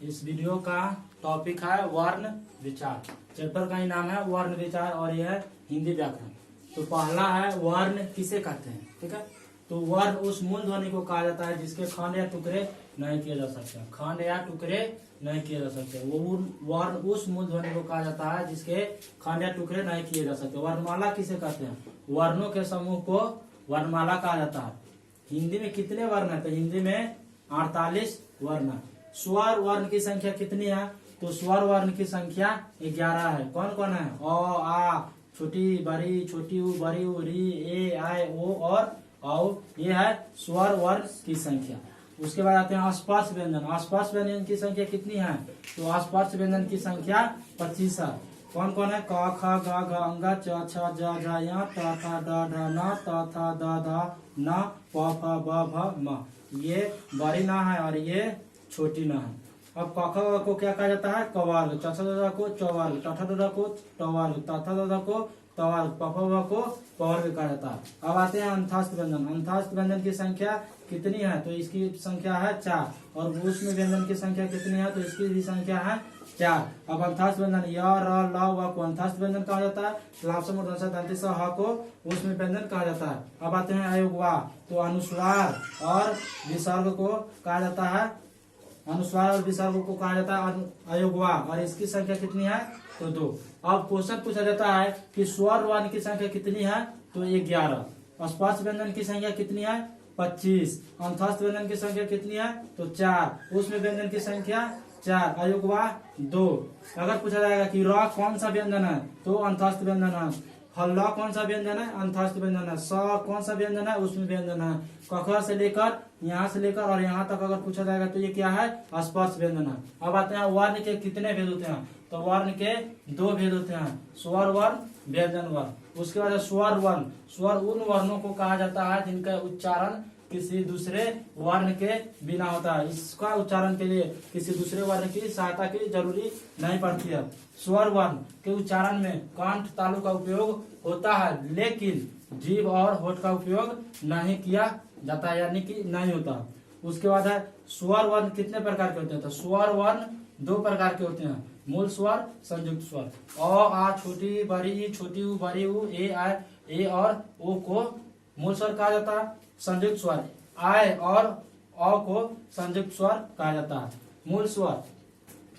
इस वीडियो का टॉपिक है वर्ण विचार। चैप्टर का ही नाम है वर्ण विचार और यह है हिंदी व्याकरण। तो पहला है वर्ण किसे कहते हैं, ठीक है। तो वर्ण उस मूल ध्वनि को कहा जाता है जिसके खंड या टुकड़े नहीं किए जा सकते। खंड या टुकड़े नहीं किए जा सकते, वो वर्ण उस मूल ध्वनि को कहा जाता है जिसके खंड या टुकड़े नहीं किए जा सकते। वर्णमाला किसे कहते हैं? वर्णों के समूह को वर्णमाला कहा जाता है। हिंदी में कितने वर्ण है? तो हिंदी में 48 वर्ण है। स्वर वर्ण की संख्या कितनी है? तो स्वर वर्ण की संख्या 11 है। कौन कौन है? अ, आ, छोटी बड़ी, छोटी उ, बड़ी उ, री, ए, आई, ओ और औ। ये है स्वर वर्ण की संख्या। उसके बाद आते हैं स्पर्श व्यंजन। स्पर्श व्यंजन की संख्या कितनी है? तो स्पर्श व्यंजन की संख्या 25 है। कौन कौन है? क, ख, ग, घ, अंग, च, छ, ज, झ, य, त, थ, ड, ढ, न, त, थ, द, ध, न, प, फ, ब, भ, म। ये बड़ी ना है और ये छोटी ना है। अब क, ख को क्या कहा जाता है? कवर्ग। च, छ, ज, को चौवर्ग। ट, ठ, ड को टवर्ग। त, थ, द को तवर्ग। प, फ, ब को पवर्ग कहा जाता है। अब आते हैं अंतस्थ व्यंजन। अंतस्थ व्यंजन की संख्या कितनी है? तो इसकी संख्या है 4। और ऊष्म व्यंजन की संख्या कितनी है? तो इसकी भी संख्या है 4। अब अंतस्थ व्यंजन य, र, ल, व को अंतस्थ व्यंजन कहा जाता है। ह को ऊष्म व्यंजन कहा जाता है। अब आते हैं अयोगवा। तो अनुस्वार और विसर्ग को कहा जाता है, अनुस्वार और विसर्ग को कहा जाता है अयोगवा। और इसकी संख्या कितनी है? तो 2। अब क्वेश्चन पूछा जाता है कि स्वर वर्ण की संख्या कितनी है? तो 11। स्पर्श व्यंजन की संख्या कितनी है? 25। अंतस्थ व्यंजन की संख्या कितनी है? तो 4। ऊष्म व्यंजन की संख्या 4। अयोगवा 2। अगर पूछा जाएगा कि र कौन सा व्यंजन है? तो अंतस्थ व्यंजन है। ल कौन सा व्यंजन है? अंतस्थ व्यंजन है। स कौन सा व्यंजन है? ऊष्म व्यंजन है। क से लेकर यहाँ से लेकर और यहाँ तक अगर पूछा जाएगा तो ये क्या है? स्पर्श व्यंजन है। अब आते हैं वर्ण के कितने भेद होते हैं? तो वर्ण के 2 भेद होते हैं, स्वर वर्ण, व्यंजन वर्ण। उसके बाद स्वर वर्ण। स्वर उन वर्णों को कहा जाता है जिनका उच्चारण किसी दूसरे वर्ण के बिना होता है। इसका उच्चारण के लिए किसी दूसरे वर्ण की सहायता की जरूरी नहीं पड़ती है। स्वर वर्ण के उच्चारण में कंठ तालु का उपयोग होता है, लेकिन जीभ और होठ का उपयोग नहीं किया जाता है, यानी कि नहीं होता। उसके बाद है स्वर वर्ण कितने प्रकार के होते हैं? तो स्वर वर्ण 2 प्रकार के होते हैं, मूल स्वर, संयुक्त स्वर। अ, आ, छोटी बड़ी ई, छोटी उ, बड़ी उ, ए, आ, ए और ओ को मूल स्वर कहा जाता है। संयुक्त स्वर आय और अ को संयुक्त स्वर कहा जाता है। मूल स्वर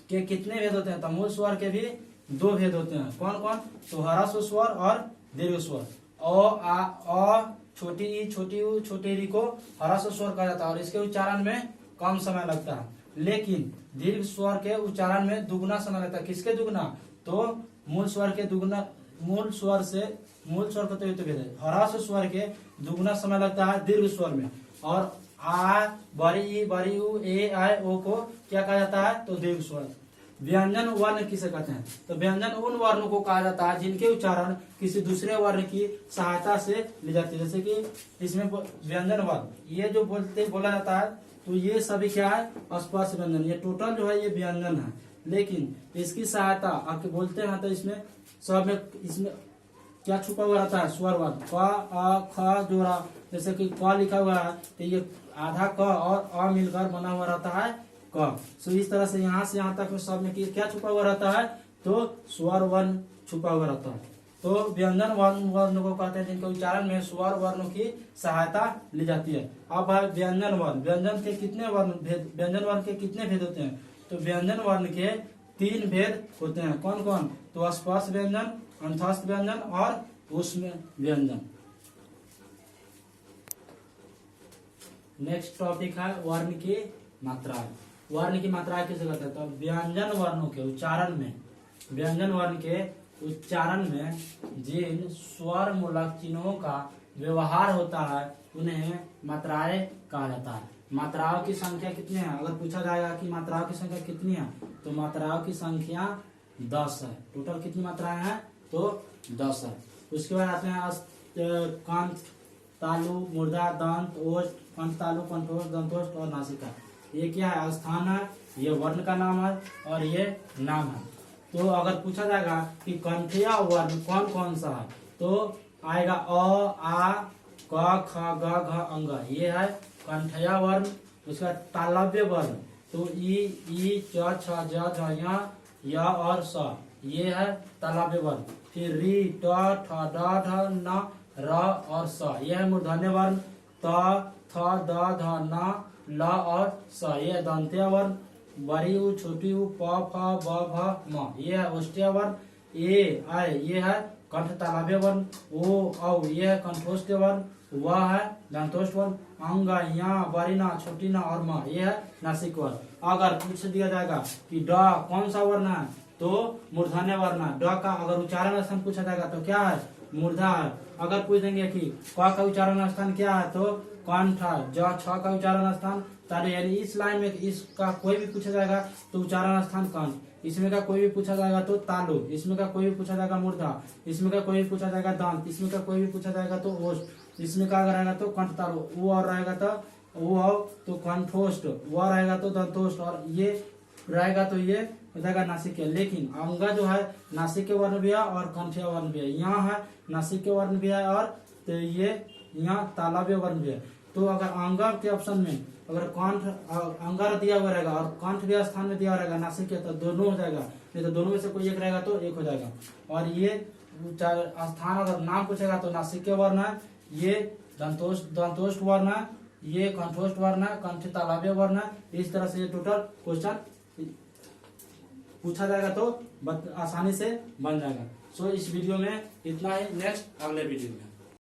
के कितने भेद होते हैं? तो मूल स्वर के भी 2 भेद होते हैं। कौन कौन? तो ह्रस्व स्वर और दीर्घ स्वर। अ, छोटी ई, छोटी उ, छोटी री को ह्रस्व स्वर कहा जाता है और इसके उच्चारण में कम समय लगता है, लेकिन दीर्घ स्वर के उच्चारण में दुगुना समय लगता है। किसके दुगुना? तो मूल स्वर के दुगुना। मूल स्वर का तो ये तो भेद है। ह्रस्व स्वर के दुगुना समय लगता है दीर्घ स्वर में। और आ, बड़ी ई, बड़ी उ, ए, आई, ओ को क्या कहा जाता है? तो दीर्घ स्वर। व्यंजन वर्ण किसे कहते हैं? तो व्यंजन उन वर्णों को कहा जाता है जिनके उच्चारण किसी दूसरे वर्ण की सहायता से ली जाती है। जैसे कि इसमें व्यंजन वर्ण ये जो बोला जाता है, तो ये सभी क्या है? स्पर्श व्यंजन। ये टोटल जो है ये व्यंजन है, लेकिन इसकी सहायता आपके बोलते हैं तो इसमें सब में इसमें क्या छुपा हुआ रहता है? स्वर वर्ण। क, अ, ख जोड़ा, जैसे कि क लिखा हुआ है तो ये आधा क और अ मिलकर बना हुआ रहता है क। सो इस तरह से यहाँ तक सब में क्या छुपा हुआ रहता है? तो स्वर वर्ण छुपा हुआ रहता है। तो व्यंजन वर्ण को कहते हैं जिनके उच्चारण में स्वर वर्णों की सहायता ली जाती है। अब है व्यंजन वर्ण। व्यंजन के कितने वर्ण भेद? व्यंजन वर्ण के कितने भेद होते हैं? तो व्यंजन वर्ण के 3 भेद होते हैं। कौन कौन? तो स्पर्श व्यंजन, अंतस्थ व्यंजन और ऊष्म व्यंजन। नेक्स्ट टॉपिक है वर्ण की मात्राएं। वर्ण की मात्राएं किसे कहते हैं? तो व्यंजन वर्णों के उच्चारण में, व्यंजन वर्ण के उच्चारण में जिन स्वर मूलक चिन्हों का व्यवहार होता है उन्हें मात्राएं कहा जाता है। मात्राओं की संख्या कितनी है? अगर पूछा जाएगा कि मात्राओं की संख्या कितनी है, तो मात्राओं की संख्या 10 है। टोटल कितनी मात्राएं हैं? तो 10 है। उसके बाद आते हैं कंठ तालु, मूर्धा, दंत, ओष्ठ, कंठ तालु, कंठोष्ठ, दंतोष्ठ और नासिका। ये क्या है? स्थान है, ये वर्ण का नाम है और ये नाम है। तो अगर पूछा जाएगा कि कंठीय वर्ण कौन कौन सा है, तो आएगा अ, आ, क, ख, ग, घ, अंग। ये है कंठीय वर्ण। उसका तालव्य वर्ण, तो ई च छ ज झ य और स, ये है तालव्य वर्ण। फिर री ट ठ ड ढ न र और स, यह है मूर्धन्य वर्ण। त थ द ध न ल और स, ये है दंत्य वर्ण। बड़ी ऊ छोटी ऊ प फ ब भ म, ये है ओष्ठ्य वर्ण। ए आय, ये है कंठ तालव्य वर्ण। ओ औ, ये है कंठोष्ठ वर्ण। व है दंतोष्ठ वर्ण। अंग या बड़ी ना छोटी ना और म, ये है नासिक वर्ण। अगर पूछ दिया जाएगा कि ड कौन सा वर्ण है, तो मूर्धन्य वर्ण है। ड का अगर उच्चारण स्थान पूछा जाएगा तो क्या है, मूर्धा है। अगर पूछ देंगे कि क का उच्चारण स्थान क्या है, तो कंठ है। ज छ का उच्चारण स्थान तालु, यानी इस लाइन में इसका कोई भी पूछा जाएगा तो उच्चारण स्थान कंठ। इसमें का कोई भी पूछा जाएगा तो तालु, इसमें का कोई भी पूछा जाएगा मूर्धा, इसमें का कोई भी पूछा जाएगा दांत, इसमें का कोई भी पूछा जाएगा तो ओष्ठ, इसमें का अगर रहेगा तो कंठ तालु, वो और रहेगा तो कंठोष्ठ, वह रहेगा तो दंतोष्ठ, और ये रहेगा तो ये हो जाएगा नासिक। लेकिन अंग जो है नासिक वर्ण भी है और कंठीय वर्ण भी है। यहाँ है नासिक वर्ण भी है और तो ये यहाँ तालव्य वर्ण भी है। तो अगर अंग के ऑप्शन में अगर कंठ अंगार दिया हुआ रहेगा और कंठ भी स्थान में दिया हुआ रहेगा नासिक, तो दोनों हो जाएगा। नहीं तो दोनों में से कोई एक रहेगा तो एक हो जाएगा। और ये स्थान अगर नाम पूछेगा तो नासिक वर्ण है, ये दंतोष्ठ वर्ण है, ये कंठोष्ठ वर्ण है, कंठ तालव्य वर्ण है। इस तरह से ये टोटल क्वेश्चन पूछा जाएगा तो आसानी से बन जाएगा। सो इस वीडियो में इतना ही, नेक्स्ट अगले वीडियो में।